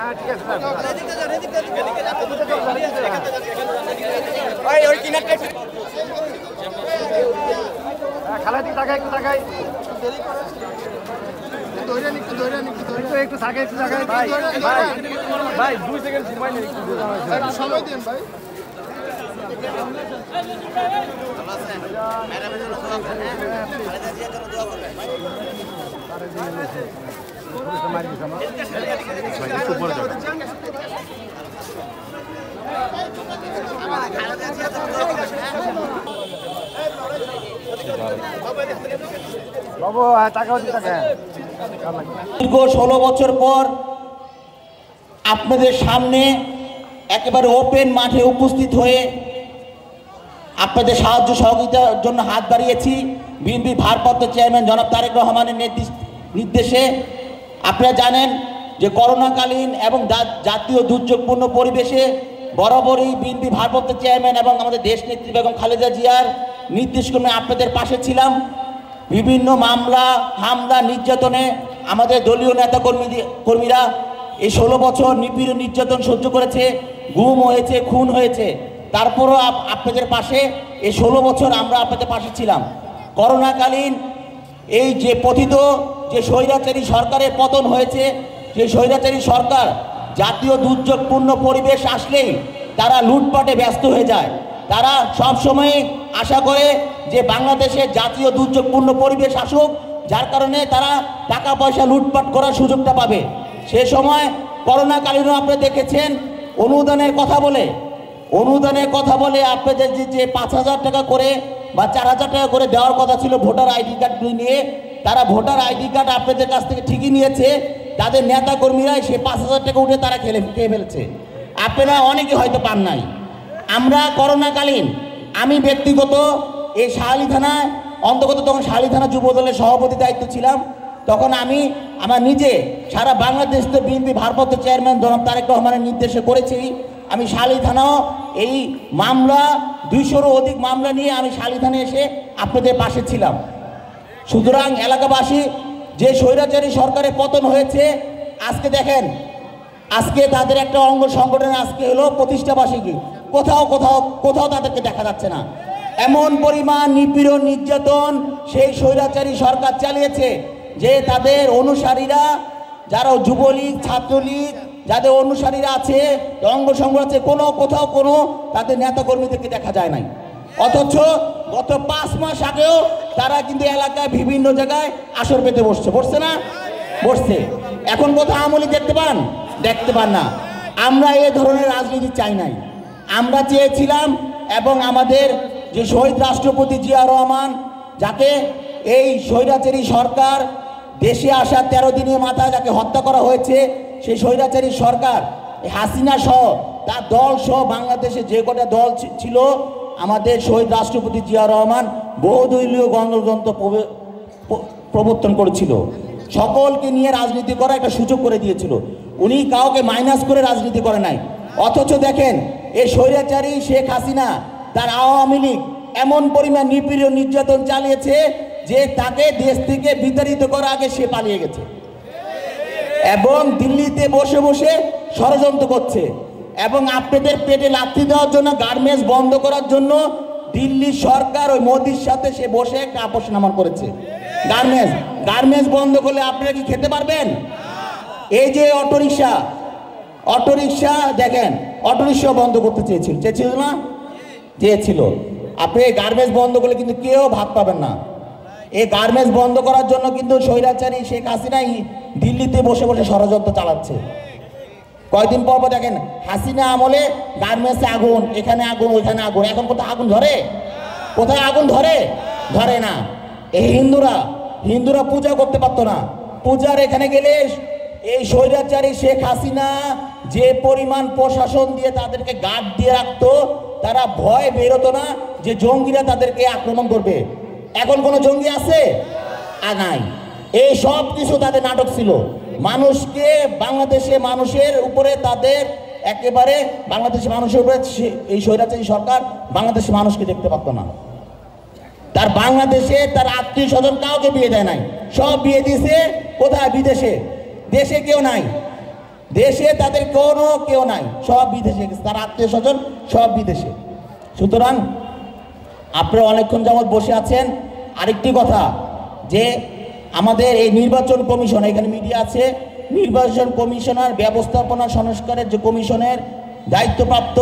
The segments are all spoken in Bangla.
একটু ভাই 2 সেকেন্ড সময় নেই, একটু সময় দিন ভাই। দীর্ঘ 16 বছর পর আপনাদের সামনে একেবারে ওপেন মাঠে উপস্থিত হয়ে আপনাদের সাহায্য সহযোগিতার জন্য হাত বাড়িয়েছি। বিএনপি ভারপ্রাপ্ত চেয়ারম্যান জনাব তারেক রহমানের নির্দেশে আপনারা জানেন যে করোনাকালীন এবং জাতীয় দুর্যোগপূর্ণ পরিবেশে বরাবরই বিএনপি ভারপ্রাপ্ত চেয়ারম্যান এবং আমাদের দেশনেত্রী বেগম খালেদা জিয়ার নির্দেশক্রমে আপনাদের পাশে ছিলাম। বিভিন্ন মামলা হামলা নির্যাতনে আমাদের দলীয় নেতাকর্মীরা এই 16 বছর নিপীড়ন নির্যাতন সহ্য করেছে, গুম হয়েছে, খুন হয়েছে, তারপরও আপনাদের পাশে এই 16 বছর আমরা আপনাদের পাশে ছিলাম। করোনাকালীন এই যে পতিত যে স্বৈরাচারী সরকারের পতন হয়েছে, সেই স্বৈরাচারী সরকার জাতীয় দুর্যোগপূর্ণ পরিবেশ আসলেই তারা লুটপাটে ব্যস্ত হয়ে যায়। তারা সবসময় আশা করে যে বাংলাদেশের জাতীয় দুর্যোগপূর্ণ পরিবেশ আসুক, যার কারণে তারা টাকা পয়সা লুটপাট করার সুযোগটা পাবে। সে সময় করোনাকালীনও আপনি দেখেছেন অনুদানের কথা বলে আপনাদের যে 5,000 টাকা করে বা 4,000 টাকা করে দেওয়ার কথা ছিল ভোটার আইডি কার্ড নিয়ে, তারা ভোটার আইডি কার্ড আপনাদের কাছ থেকে ঠিকই নিয়েছে, তাদের নেতাকর্মীরাই সে 5,000 টাকা উঠে তারা খেয়ে ফেলছে। আপনারা অনেকে হয়তো পান নাই। আমরা করোনাকালীন আমি ব্যক্তিগত এই শাহালি থানায় অন্তর্গত তখন শাহালি থানা যুব দলের সভাপতি দায়িত্ব ছিলাম। তখন আমি আমার নিজে সারা বাংলাদেশ তো বিএনপি ভারপ্রাপ্ত চেয়ারম্যান জনাব তারেক রহমানের নির্দেশে করেছি। আমি শাহালি থানাও এই মামলা 200-রও অধিক মামলা নিয়ে আমি শাহালি থানায় এসে আপনাদের পাশে ছিলাম। সুতরাং এলাকাবাসী যে স্বৈরাচারী সরকারের পতন হয়েছে, আজকে দেখেন আজকে তাদের একটা অঙ্গ সংগঠন আজকে হলো প্রতিষ্ঠাবার্ষিকী, কোথাও তাদেরকে দেখা যাচ্ছে না। এমন পরিমাণ নিপীড়ন নির্যাতন সেই স্বৈরাচারী সরকার চালিয়েছে যে তাদের অনুসারীরা যারা যুবলীগ ছাত্রলীগ যাদের অনুসারীরা আছে অঙ্গ সংগঠন আছে কোথাও কোনো তাদের নেতাকর্মীদেরকে দেখা যায় নাই। অথচ গত 5 মাস আগেও তারা কিন্তু এলাকায় বিভিন্ন জায়গায় আসর পেতে বসছে না বসছে। এখন কোথাও আমলি দেখতে পান না। আমরা এই ধরনের রাজনীতি চাই নাই। আমরা চেয়েছিলাম এবং আমাদের যে শহীদ রাষ্ট্রপতি জিয়া রহমান, যাকে এই স্বৈরাচারী সরকার দেশে আসা 13 দিনের মাথায় যাকে হত্যা করা হয়েছে, সেই স্বৈরাচারী সরকার হাসিনা সহ তার দল সহ বাংলাদেশে যে কটা দল ছিল, আমাদের শহীদ রাষ্ট্রপতি জিয়া রহমান বহুদলীয় গণতন্ত্র প্রবর্তন করেছিল, সকলকে নিয়ে রাজনীতি করা একটা সুযোগ করে দিয়েছিল। উনি কাউকে মাইনাস করে রাজনীতি করে নাই। অথচ দেখেন এই স্বৈরাচারী শেখ হাসিনা তার আওয়ামী লীগ এমন পরিমাণ নিপীড়ন নির্যাতন চালিয়েছে যে তাকে দেশ থেকে বিতাড়িত করার আগে সে পালিয়ে গেছে এবং দিল্লিতে বসে বসে ষড়যন্ত্র করছে। এবং আপনাদের পেটে লাথি দেওয়ার জন্য, গার্মেন্টস বন্ধ করার জন্য দিল্লি সরকার ওই মোদির সাথে সে বসে একটা আপোষনামা করেছে। গার্মেন্টস বন্ধ করলে আপনারা কি খেতে পারবেন? এই যে অটোরিকশা দেখেন, অটোরিকশা বন্ধ করতে চেয়েছিল না? চেয়েছিল। আপনি এই গার্মেন্টস বন্ধ করলে কিন্তু কেউ ভাত পাবেন না। এই গার্মেন্টস বন্ধ করার জন্য কিন্তু স্বৈরাচারী শেখ হাসিনাই দিল্লিতে বসে বসে ষড়যন্ত্র চালাচ্ছে। কয়েকদিন পর দেখেন হাসিনা আমলে গার্মেন্টসে আগুন, এখানে আগুন, ওইখানে আগুন। এখন কোথায় আগুন ধরে? ধরে না। এই হিন্দুরা পূজা করতে পারতো না। পূজার এখানে গেলে এই স্বৈরাচারী শেখ হাসিনা যে পরিমাণ প্রশাসন দিয়ে তাদেরকে গার্ড দিয়ে রাখতো, তারা ভয় বেরোতো না যে জঙ্গিরা তাদেরকে আক্রমণ করবে। এখন কোনো জঙ্গি আছে? নাই। এই সব কিছু তাদের নাটক ছিল। মানুষকে বাংলাদেশে মানুষের উপরে তাদের একেবারে বাংলাদেশের মানুষের উপরে এই স্বৈরাচারী সরকার বাংলাদেশের মানুষকে দেখতে পারতো না। তার বাংলাদেশে তার আত্মীয় স্বজন কাউকে বিয়ে দেয় নাই, সব বিয়ে দিয়েছে কোথায়? বিদেশে। দেশে কেউ নাই। দেশে তাদের কোনো কেউ নাই, সব বিদেশে গেছে, তার আত্মীয় স্বজন সব বিদেশে। সুতরাং আপনারা অনেকক্ষণ যাবৎ বসে আছেন। আরেকটি কথা, যে আমাদের এই নির্বাচন কমিশন, এখানে মিডিয়া আছে, নির্বাচন কমিশনার ব্যবস্থাপনা সংস্কারের যে কমিশনের দায়িত্বপ্রাপ্ত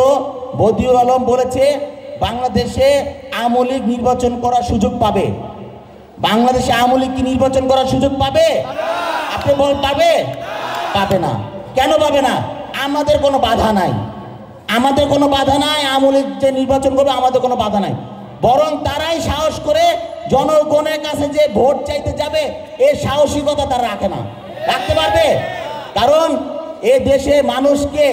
বদিউল আলম বলেছে বাংলাদেশে আওয়ামী লীগ নির্বাচন করার সুযোগ পাবে। বাংলাদেশে আওয়ামী লীগ কি নির্বাচন করার সুযোগ পাবে? আপনি বল পাবে? পাবে না। কেন পাবে না? আমাদের কোনো বাধা নাই, আমাদের কোনো বাধা নাই। আওয়ামী লীগ যে নির্বাচন করবে আমাদের কোনো বাধা নাই, বরং তারাই সাহস করে জনগণের কাছে যে ভোট চাইতে যাবে এই সাহসিকতা তারা রাখে না। রাখতে পারবে? কারণ এ দেশে মানুষকে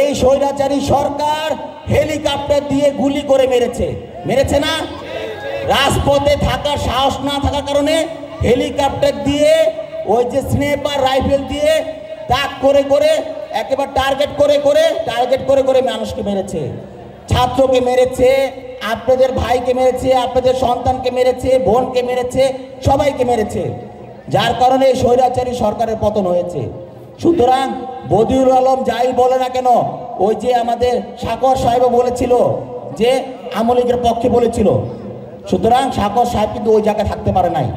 এই স্বৈরাচারী সরকার হেলিকপ্টার দিয়ে গুলি করে মেরেছে না? রাজপথে থাকার সাহস না থাকার কারণে হেলিকপ্টার দিয়ে, ওই যে স্নাইপার রাইফেল দিয়ে তাক করে করে, একেবারে টার্গেট করে করে মানুষকে মেরেছে, ছাত্রকে মেরেছে, আপনাদের ভাইকে মেরেছে, আপনাদের সন্তানকে মেরেছে, বোনকে মেরেছে, সবাইকে মেরেছে, যার কারণে এই স্বৈরাচারী সরকারের পতন হয়েছে। সুতরাং বদিউল আলম যাই বলে না কেন, ওই যে আমাদের সাকর সাহেব বলেছিল যে আওয়ামী লীগের পক্ষে বলেছিল, সুতরাং সাকর সাহেব কিন্তু ওই জায়গায় থাকতে পারে নাই।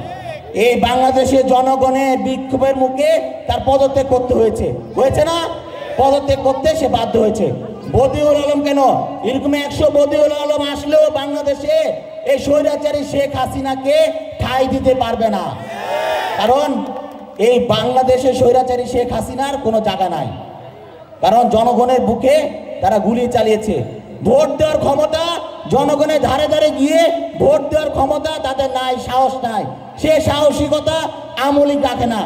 এই বাংলাদেশের জনগণের বিক্ষোভের মুখে তার পদত্যাগ করতে হয়েছে না? পদত্যাগ করতে সে বাধ্য হয়েছে। বদিউল আলম কেন, এরকম 100 বদিউল আলম আসলেও বাংলাদেশে এই স্বৈরাচারী শেখ হাসিনাকে ঠাঁই দিতে পারবে না। কারণ এই বাংলাদেশে স্বৈরাচারী শেখ হাসিনার কোনো জায়গা নাই, কারণ জনগণের বুকে তারা গুলি চালিয়েছে। ভোট দেওয়ার ক্ষমতা, জনগণের ধারে ধারে গিয়ে ভোট দেওয়ার ক্ষমতা তাদের নাই, সাহস নাই। সে সাহসিকতা আওয়ামী লীগ রাখে না।